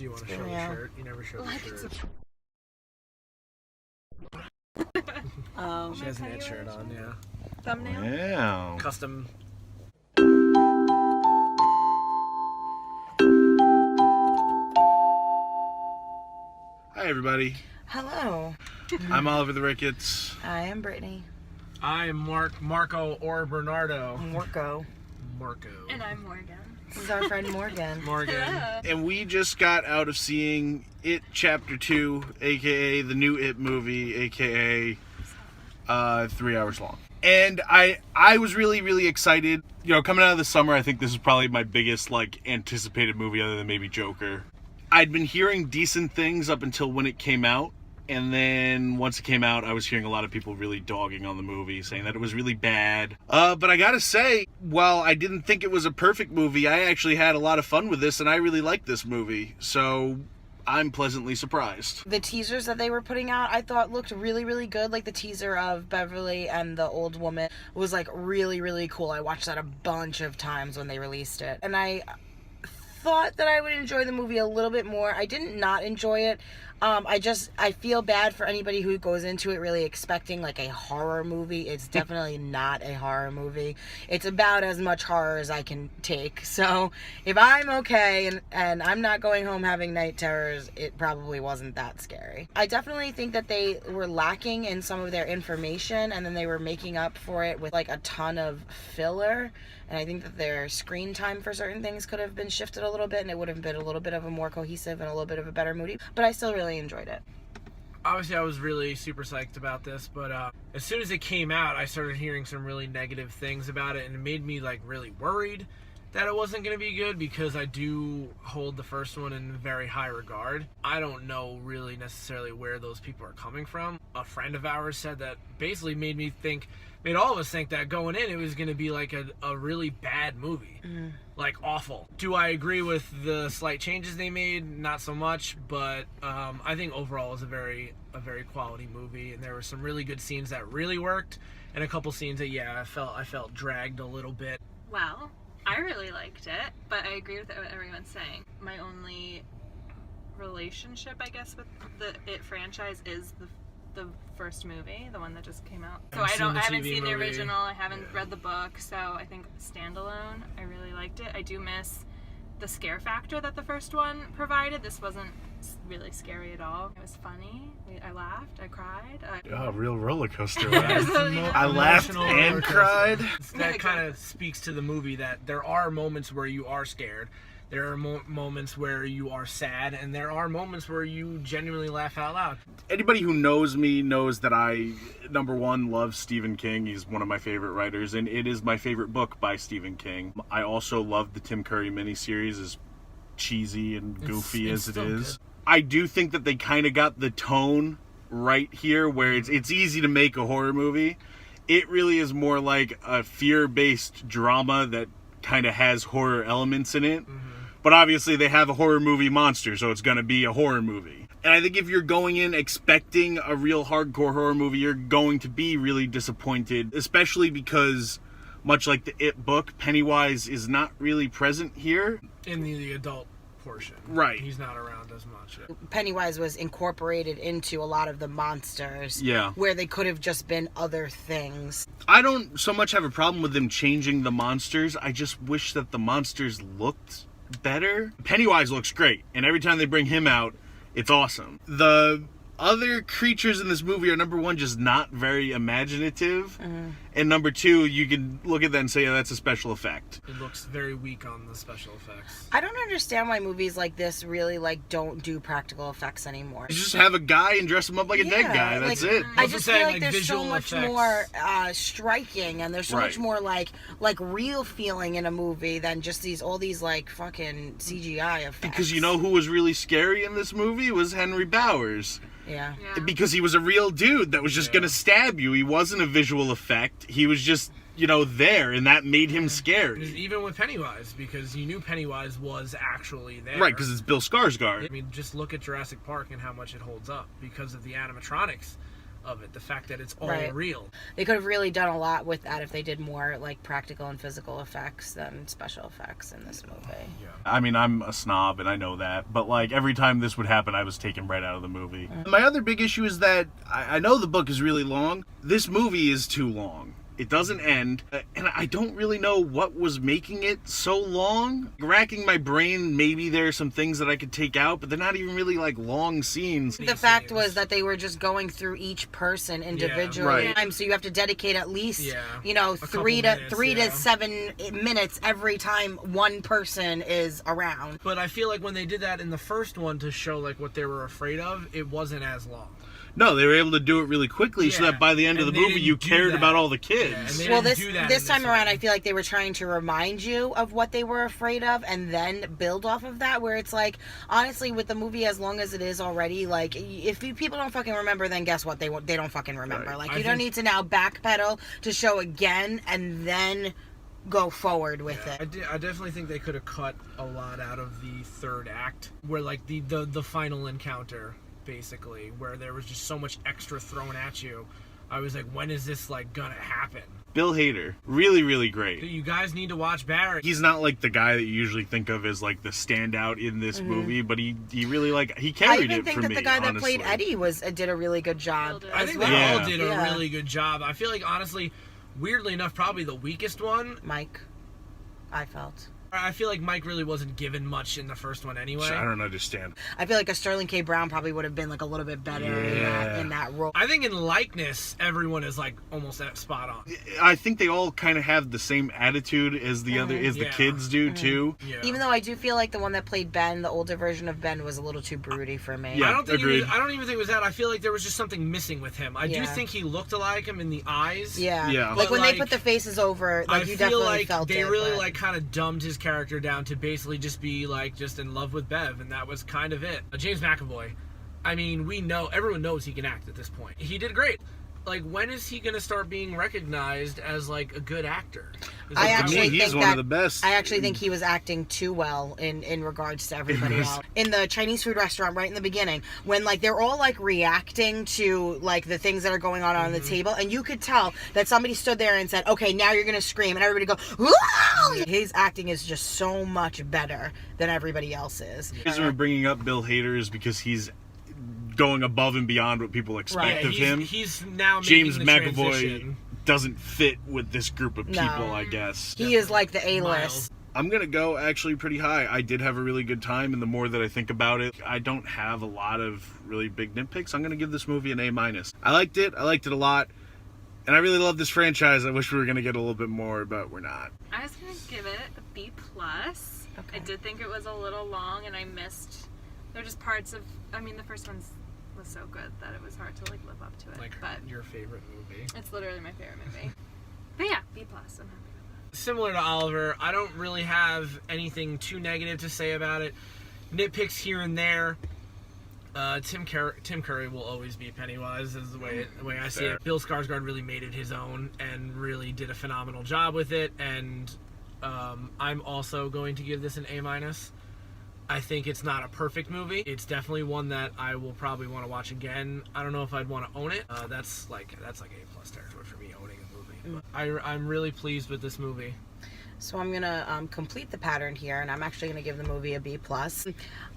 Do you want to show the shirt? You never show the shirt. She has an Ed shirt on, yeah. Thumbnail? Wow. Custom. Hi, everybody. Hello. I'm Oliver the Ricketts. I am Brittany. I am Marco or Bernardo. Marco. Marco. And I'm Morgan. This is our friend Morgan. Morgan. And we just got out of seeing It Chapter 2, a.k.a. the new It movie, a.k.a. 3 hours long. And I was really, really excited. You know, coming out of the summer, I think this is probably my biggest, anticipated movie other than maybe Joker. I'd been hearing decent things up until when it came out. And then once it came out, I was hearing a lot of people really dogging on the movie, saying that it was really bad. But I gotta say, while I didn't think it was a perfect movie, I actually had a lot of fun with this, and I really liked this movie. So I'm pleasantly surprised. The teasers that they were putting out, I thought looked really, really good. Like the teaser of Beverly and the old woman was really, really cool. I watched that a bunch of times when they released it. And I thought that I would enjoy the movie a little bit more. I didn't not enjoy it. I feel bad for anybody who goes into it really expecting a horror movie. It's definitely not a horror movie. It's about as much horror as I can take. So if I'm okay and I'm not going home having night terrors, it probably wasn't that scary. I definitely think that they were lacking in some of their information, and then they were making up for it with a ton of filler. And I think that their screen time for certain things could have been shifted a little bit, and it would have been a little bit of a more cohesive and a little bit of a better movie. But I still really enjoyed it. Obviously, I was really super psyched about this, but as soon as it came out, I started hearing some really negative things about it, and it made me really worried that it wasn't going to be good, because I do hold the first one in very high regard. I don't know really necessarily where those people are coming from. A friend of ours said that basically made all of us think that going in it was going to be a really bad movie. Awful. Do I agree with the slight changes they made? Not so much, but I think overall it was a very quality movie, and there were some really good scenes that really worked, and a couple scenes that I felt dragged a little bit. Well, I really liked it, but I agree with what everyone's saying. My only relationship, I guess, with the It franchise is the first movie, the one that just came out. So I haven't seen the original, I haven't read the book, so I think standalone, I really liked it. I do miss the scare factor that the first one provided. This wasn't really scary at all. It was funny. I laughed, I cried. Real roller coaster. Yeah. I laughed and cried. That kind of speaks to the movie, that there are moments where you are scared. There are moments where you are sad, and there are moments where you genuinely laugh out loud. Anybody who knows me knows that I, number one, love Stephen King. He's one of my favorite writers, and it is my favorite book by Stephen King. I also love the Tim Curry miniseries, as cheesy and goofy as it is. Good. I do think that they kind of got the tone right here, where it's easy to make a horror movie. It really is more like a fear-based drama that kind of has horror elements in it. But obviously they have a horror movie monster, so it's going to be a horror movie. And I think if you're going in expecting a real hardcore horror movie, you're going to be really disappointed, especially because, much like the It book, Pennywise is not really present here. In the adult portion. Right. He's not around as much. Pennywise was incorporated into a lot of the monsters. Yeah. Where they could have just been other things. I don't so much have a problem with them changing the monsters. I just wish that the monsters looked better. Pennywise looks great, and every time they bring him out, it's awesome. The other creatures in this movie are, number one, just not very imaginative, and number two, you can look at that and say, yeah, that's a special effect. It looks very weak on the special effects. I don't understand why movies like this really don't do practical effects anymore. You just have a guy and dress him up like a dead guy. That's it. I just feel like there's visual so much effects. more striking, and there's so much more like real feeling in a movie than just all these fucking CGI effects. Because you know who was really scary in this movie was Henry Bowers. Yeah. Because he was a real dude that was just gonna stab you. He wasn't a visual effect. He was just, there, and that made him scary. Even with Pennywise, because you knew Pennywise was actually there. Right, because it's Bill Skarsgård. I mean, just look at Jurassic Park and how much it holds up because of the animatronics. of it. The fact that it's all Right. real. They could have really done a lot with that if they did more like practical and physical effects than special effects in this movie. I mean, I'm a snob and I know that, but like every time this would happen, I was taken right out of the movie. My other big issue is that I know the book is really long. This movie is too long. It doesn't end, and I don't really know what was making it so long. Racking my brain, maybe there are some things that I could take out, but they're not even really like long scenes. The fact was that they were just going through each person individually. Right. So you have to dedicate at least, A couple three minutes, to 7 minutes every time one person is around. But I feel like when they did that in the first one to show like what they were afraid of, it wasn't as long. No, they were able to do it really quickly so Yeah. that by the end of And the they movie you didn't do cared that. about all the kids. Yeah, and they Well, didn't this do that this in time this around, one. I feel like they were trying to remind you of what they were afraid of, and then build off of that. Where it's like, honestly, with the movie as long as it is already, like, if people don't fucking remember, then guess what? They don't fucking remember. Right. Like, I you don't think- need to now backpedal to show again and then go forward with it. I definitely think they could have cut a lot out of the third act, where like the final encounter, basically, where there was just so much extra thrown at you. I was like, when is this like gonna happen? Bill Hader, really, really great. You guys need to watch Barry. He's not like the guy that you usually think of as like the standout in this movie, but he really like he I carried even it think for that me. the guy that honestly. played Eddie did a really good job. Killed it. I as think well. they Yeah. all did a Yeah. really good job. I feel like honestly, weirdly enough, probably the weakest one. Mike, I felt. I feel like Mike really wasn't given much in the first one anyway. I don't understand. I feel like a Sterling K. Brown probably would have been like a little bit better Yeah. in that role. I think in likeness, everyone is like almost at spot on. I think they all kind of have the same attitude as the other as the Yeah. kids do too. Yeah. Even though I do feel like the one that played Ben, the older version of Ben, was a little too broody for me. Yeah. I don't think agreed. I don't even think it was that. I feel like there was just something missing with him. I do Yeah. think he looked like him in the eyes. Yeah. Yeah. Like But, when they like, put the faces over, like I you feel definitely like felt they it. really but- like kind of dumbed his character down to basically just be like just in love with Bev, and that was kind of it. James McAvoy, I mean, everyone knows he can act at this point. He did great. Like, when is he gonna start being recognized as like a good actor? Is I that- To actually me, he's think one that of the best. I actually think he was acting too well in regards to everybody was- else. In the Chinese food restaurant right in the beginning, when like they're all like reacting to like the things that are going on the table, and you could tell that somebody stood there and said, "Okay, now you're gonna scream," and everybody go, "Whoa!" His acting is just so much better than everybody else's. The reason we're bringing up Bill Hader is because he's going above and beyond what people expect Right. of him. He's now James making the McAvoy transition. doesn't fit with this group of No. people, I guess. He is like the A-list. Miles. I'm gonna go actually pretty high. I did have a really good time, and the more that I think about it, I don't have a lot of really big nitpicks. I'm gonna give this movie an A-. I liked it a lot, and I really love this franchise. I wish we were gonna get a little bit more, but we're not. I was gonna give it a B plus. Okay. I did think it was a little long, and I missed. There were just parts of. I mean, the first one was so good that it was hard to like live up to it. Like but your favorite movie. it's literally my favorite movie. But yeah, B plus. I'm happy with that. Similar to Oliver, I don't really have anything too negative to say about it. Nitpicks here and there. Tim Curry will always be Pennywise, is the way I see Fair. it. Bill Skarsgård really made it his own and really did a phenomenal job with it. And I'm also going to give this an A-. I think it's not a perfect movie. It's definitely one that I will probably want to watch again. I don't know if I'd want to own it. That's like A+ territory for me, owning a movie. But I'm really pleased with this movie. So I'm gonna complete the pattern here, and I'm actually gonna give the movie a B+.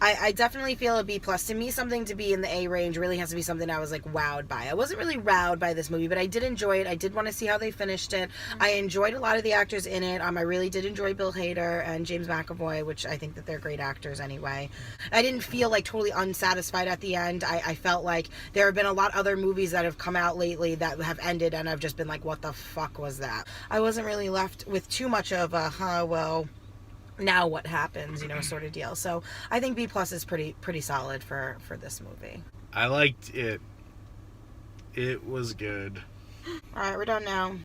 I definitely feel a B+. To me, something to be in the A range really has to be something I was like wowed by. I wasn't really wowed by this movie, but I did enjoy it. I did want to see how they finished it. I enjoyed a lot of the actors in it. I really did enjoy Bill Hader and James McAvoy, which I think that they're great actors anyway. I didn't feel like totally unsatisfied at the end. I felt like there have been a lot of other movies that have come out lately that have ended, and I've just been like, what the fuck was that? I wasn't really left with too much of a, well, now what happens, sort of deal. So I think B+ is pretty solid for this movie. I liked it. It was good. All right, we're done now.